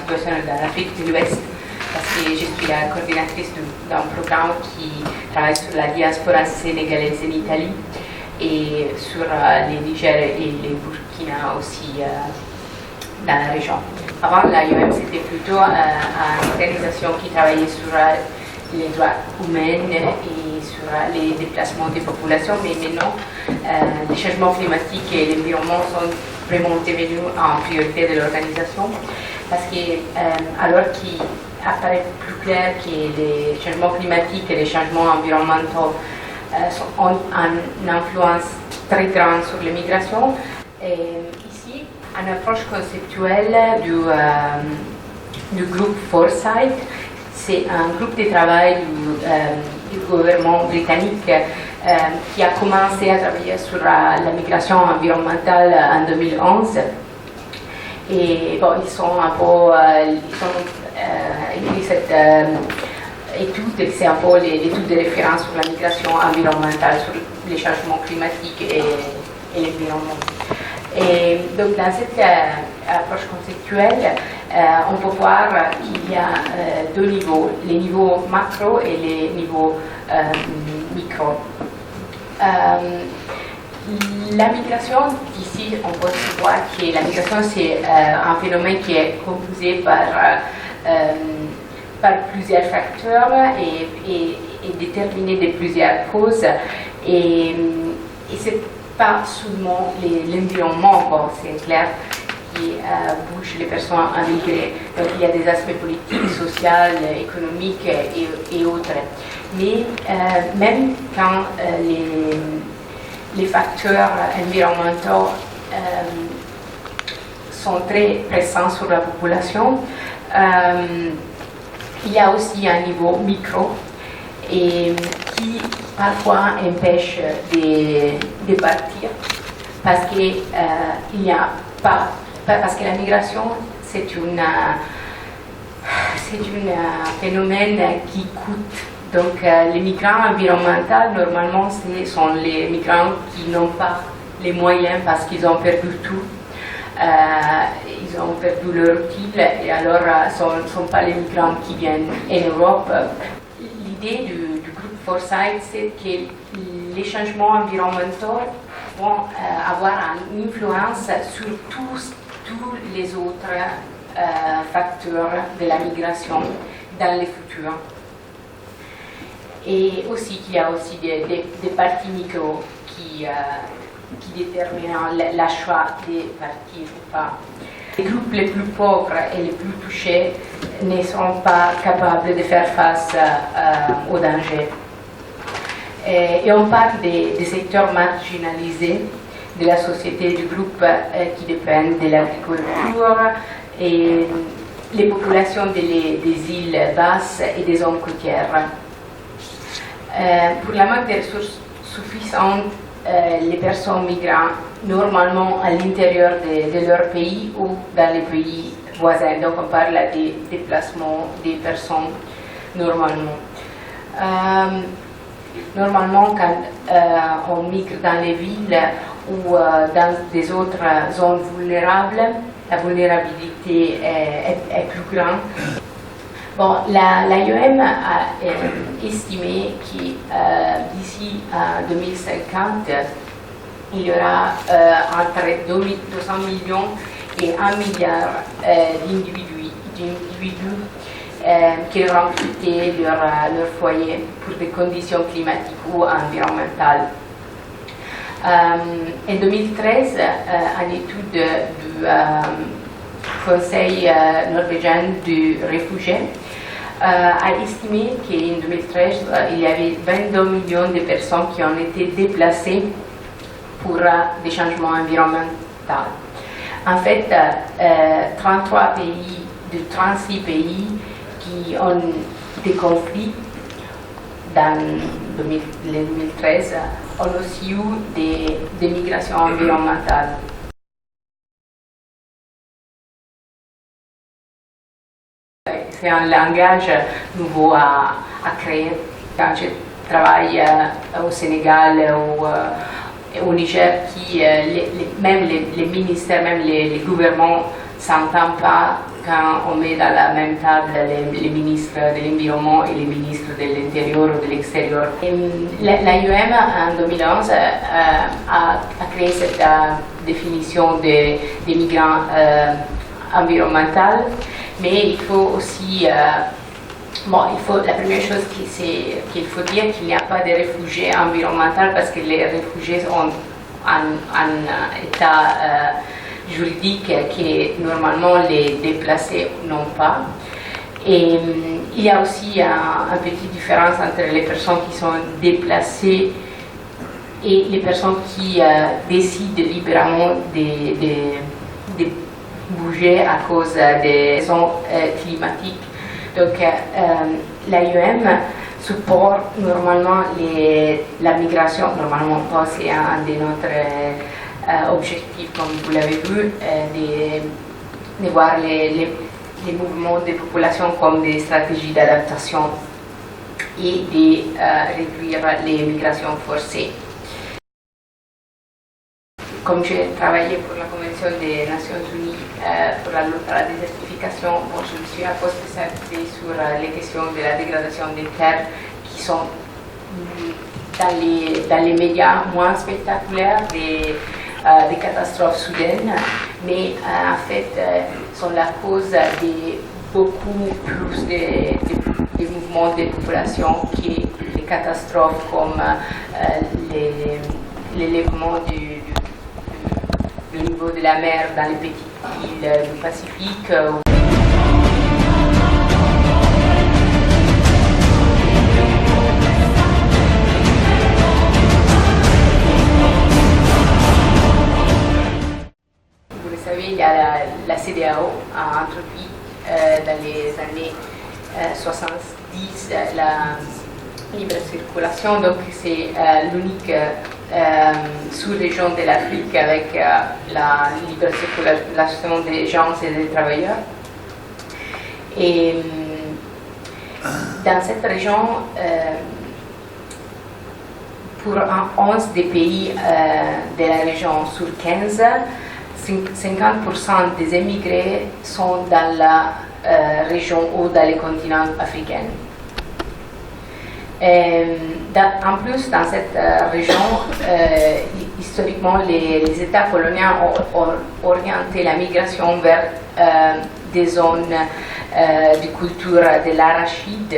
situation dans l'Afrique de l'Ouest, parce que je suis la coordinatrice d'un programme qui travaille sur la diaspora sénégalaise en Italie et sur les Niger et les Burkina aussi dans la région. Avant, l'AIOM, c'était plutôt une organisation qui travaillait sur les droits humains et sur les déplacements des populations, mais maintenant, les changements climatiques et l'environnement sont vraiment devenus en priorité de l'organisation, parce que alors qu'il apparaît plus clair que les changements climatiques et les changements environnementaux ont une influence très grande sur l'immigration, ici, une approche conceptuelle du groupe Foresight. C'est un groupe de travail du gouvernement britannique qui a commencé à travailler sur la migration environnementale en 2011. Et bon, ils ont écrit cette étude, c'est un peu l'étude de référence sur la migration environnementale, sur les changements climatiques et l'environnement. Et donc, dans cette approche conceptuelle, on peut voir qu'il y a deux niveaux, les niveaux macro et les niveaux micro. La migration, ici, on peut voir que la migration, c'est un phénomène qui est composé par plusieurs facteurs et déterminé de plusieurs causes. Et c'est pas seulement l'environnement, bon, c'est clair, qui bouge les personnes à migrer. Donc il y a des aspects politiques, sociaux, économiques et autres. Mais même quand les facteurs environnementaux sont très présents sur la population, il y a aussi un niveau micro et qui parfois empêche de partir parce que il n'y a pas, parce que la migration c'est un phénomène qui coûte. Donc les migrants environnementaux normalement ce sont les migrants qui n'ont pas les moyens parce qu'ils ont perdu tout. Ils ont perdu leur utile et alors ce ne sont pas les migrants qui viennent en Europe. L'idée du groupe Foresight, c'est que les changements environnementaux vont avoir une influence sur tous les autres facteurs de la migration dans le futur. Et aussi qu'il y a aussi des parties micro qui déterminent le choix de partir ou pas. Les groupes les plus pauvres et les plus touchés ne sont pas capables de faire face au danger. Et on parle des secteurs marginalisés de la société du groupe qui dépendent de l'agriculture et les populations des îles basses et des zones côtières. Pour la manque de ressources suffisantes, les personnes migrantes normalement à l'intérieur de leur pays ou dans les pays voisins. Donc on parle des déplacements des personnes normalement. Normalement, quand on migre dans les villes ou dans des autres zones vulnérables, la vulnérabilité est plus grande. Bon, l'AIOM a estimé que d'ici à 2050, il y aura entre 200 millions et 1 milliard d'individus qui auront quitté leur foyer pour des conditions climatiques ou environnementales. En 2013, une étude du Conseil norvégien du réfugié a estimé qu'en 2013, il y avait 22 millions de personnes qui ont été déplacées pour des changements environnementaux. En fait, 33 pays de 36 pays qui ont des conflits dans 2013 ont aussi eu des migrations environnementales. C'est un langage nouveau à créer. Quand je travaille au Sénégal ou au Niger, même les ministères, même les gouvernements ne s'entendent pas quand on met dans la même table les ministres de l'Environnement et les ministres de l'Intérieur ou de l'Extérieur. L'AIEM en 2011 a créé cette définition des migrants environnementaux, mais il faut aussi la première chose qu'il faut dire qu'il n'y a pas de réfugiés environnementaux parce que les réfugiés ont un état juridique que normalement les déplacés n'ont pas. Et il y a aussi une petite différence entre les personnes qui sont déplacées et les personnes qui décident librement de bouger à cause des raisons climatiques. Donc l'AIEM supporte normalement la migration, normalement c'est un de notre objectif, comme vous l'avez vu, de voir les mouvements des populations comme des stratégies d'adaptation et de réduire les migrations forcées. Comme j'ai travaillé pour la Convention des Nations Unies pour la lutte à la désertification, je me suis apostée sur les questions de la dégradation des terres qui sont dans les médias moins spectaculaires des catastrophes soudaines, mais en fait sont la cause de beaucoup plus des mouvements de population que les catastrophes comme l'élèvement du niveau de la mer dans les petites îles du Pacifique. Vous le savez, il y a la CEDEAO a introduit dans les années 70 la libre circulation, donc c'est l'unique sous-région de l'Afrique avec la libre circulation des gens et des travailleurs. Et dans cette région, pour 11 des pays de la région sur 15, 50% des émigrés sont dans la région ou dans le continent africain. En plus, dans cette région, historiquement, les États coloniaux ont orienté la migration vers des zones de culture de l'arachide,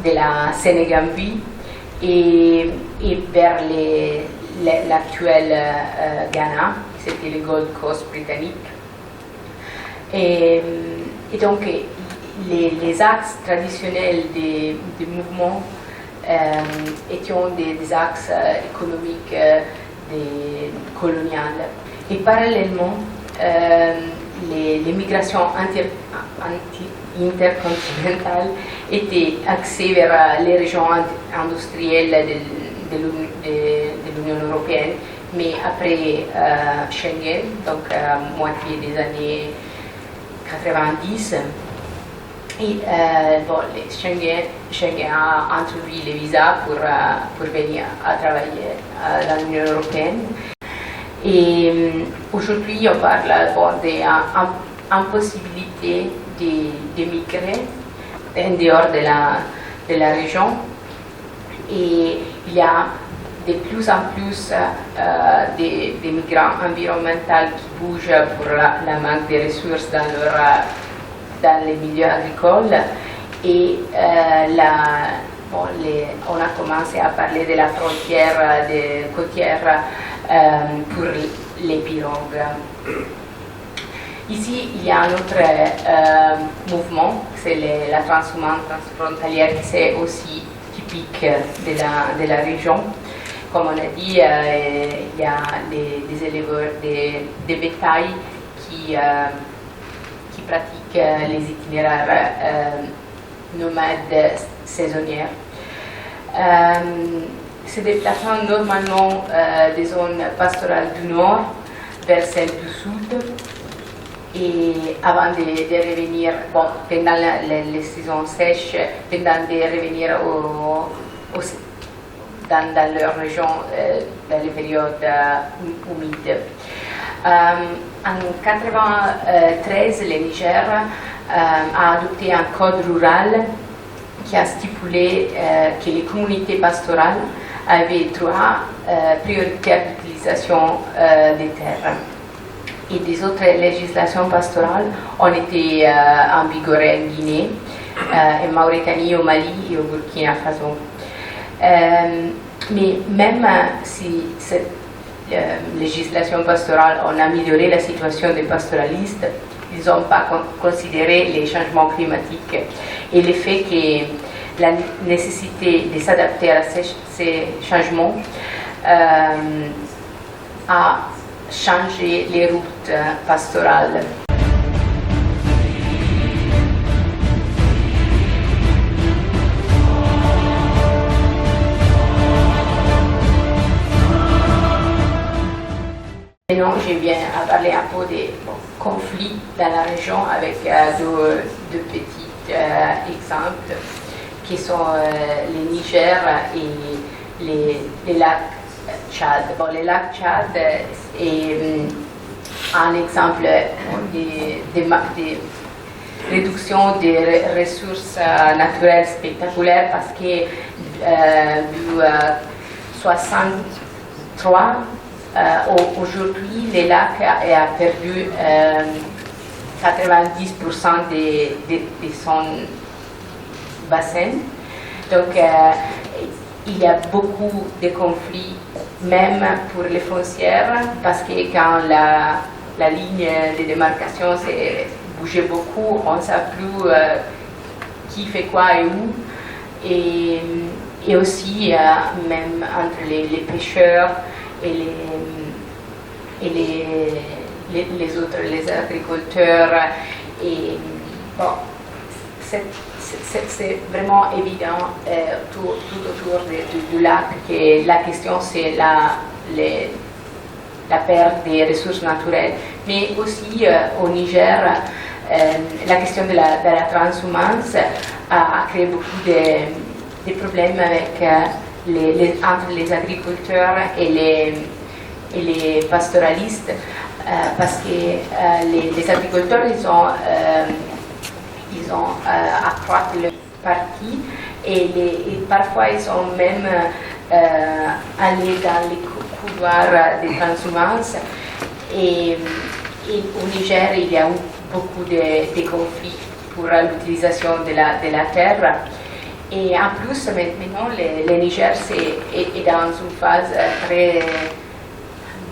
de la Sénégambie et vers l'actuel Ghana, c'était le Gold Coast britannique. Et donc, les axes traditionnels des mouvements étaient des axes économiques coloniales. Et parallèlement, les migrations intercontinentales étaient axées vers les régions industrielles de l'Union européenne, mais après Schengen, donc moitié des années 90, et Schengen a introduit les visas pour venir à travailler dans l'Union européenne. Et aujourd'hui, on parle d'impossibilité de migrer en dehors de la région. Et il y a de plus en plus des migrants environnementaux qui bougent pour la manque de ressources dans les milieux agricoles. Et on a commencé à parler de la frontière côtière pour les pirogues. Ici, il y a un autre mouvement, c'est la transhumance transfrontalière, qui c'est aussi typique de la région. Comme on a dit, il y a des éleveurs de bétail qui pratiquent les itinéraires nomades saisonniers. Se déplaçant normalement des zones pastorales du nord vers celles du sud, et avant de revenir, pendant les saisons sèches, pendant de revenir dans leur région dans les périodes humides. en 1993, le Niger a adopté un code rural qui a stipulé que les communautés pastorales avaient droit prioritaire d'utilisation des terres. Et des autres législations pastorales ont été en vigueur en Guinée, en Mauritanie, au Mali et au Burkina Faso. Mais même si cette législation pastorale a amélioré la situation des pastoralistes, ils n'ont pas considéré les changements climatiques et le fait que la nécessité de s'adapter à ces changements a changé les routes pastorales. Maintenant, je viens à parler un peu des conflits dans la région avec deux petits exemples qui sont les Niger et les lacs Tchad. Bon, les lacs Tchad est un exemple de réduction des ressources naturelles spectaculaires parce que du 63 aujourd'hui, les lacs a perdu 90% de son bassin. Donc, il y a beaucoup de conflits, même pour les frontières, parce que quand la ligne de démarcation s'est bougée beaucoup, on ne sait plus qui fait quoi et où. Et aussi, même entre les pêcheurs et les autres, les agriculteurs. Et bon, c'est vraiment évident tout autour du lac que la question c'est la perte des ressources naturelles. Mais aussi au Niger, la question de la transhumance a créé beaucoup de problèmes avec entre les agriculteurs et les pastoralistes, parce que les agriculteurs, ils ont accroître le parti et parfois ils ont même allé dans les couloirs de transhumance. Et au Niger, il y a eu beaucoup de conflits pour l'utilisation de la terre. Et en plus, maintenant, le Niger est dans une phase très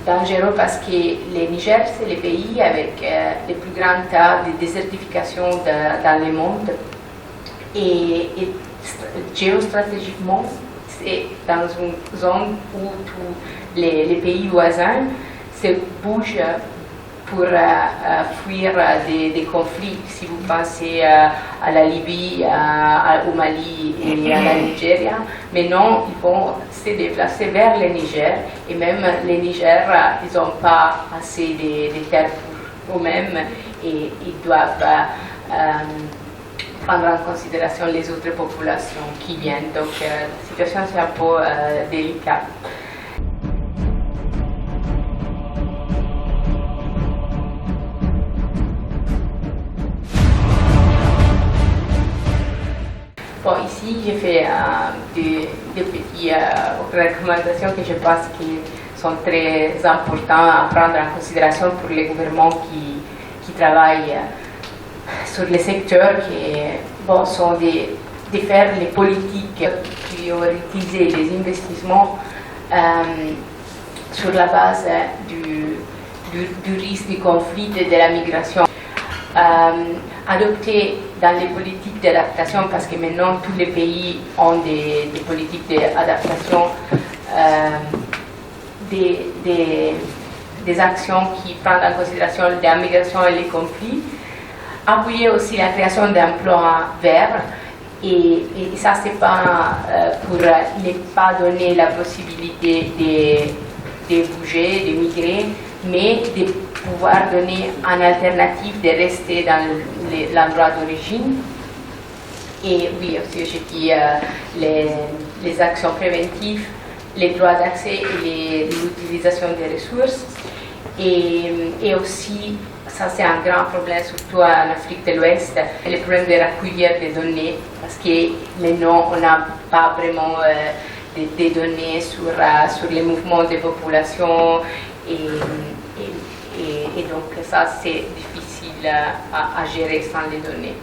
dangereuse parce que le Niger, c'est le pays avec les plus grands tas de désertification dans le monde. Et géostratégiquement, c'est dans une zone où tous les pays voisins se bougent pour fuir des conflits. Si vous pensez à la Libye, au Mali et à la Nigeria, maintenant ils vont se déplacer vers le Niger et même les Niger, ils n'ont pas assez de terres pour eux-mêmes et ils doivent prendre en considération les autres populations qui viennent. Donc la situation c'est un peu délicate. Bon, ici, j'ai fait des petites recommandations que je pense qui sont très importantes à prendre en considération pour les gouvernements qui travaillent sur les secteurs qui sont de faire les politiques, prioriser les investissements sur la base du risque du conflit et de la migration. Adopter dans les politiques d'adaptation, parce que maintenant tous les pays ont des politiques d'adaptation, des actions qui prennent en considération la migration et les conflits. Appuyer aussi la création d'emplois verts, et ça c'est pas pour ne pas donner la possibilité de bouger, de migrer, mais de pouvoir donner une alternative de rester dans l'endroit d'origine. Et oui, aussi je dis les actions préventives, les droits d'accès et l'utilisation des ressources. Et aussi, ça c'est un grand problème, surtout en Afrique de l'Ouest, le problème de recueillir des données, parce que maintenant on n'a pas vraiment des données sur les mouvements des populations, et donc ça c'est difficile à gérer sans les données.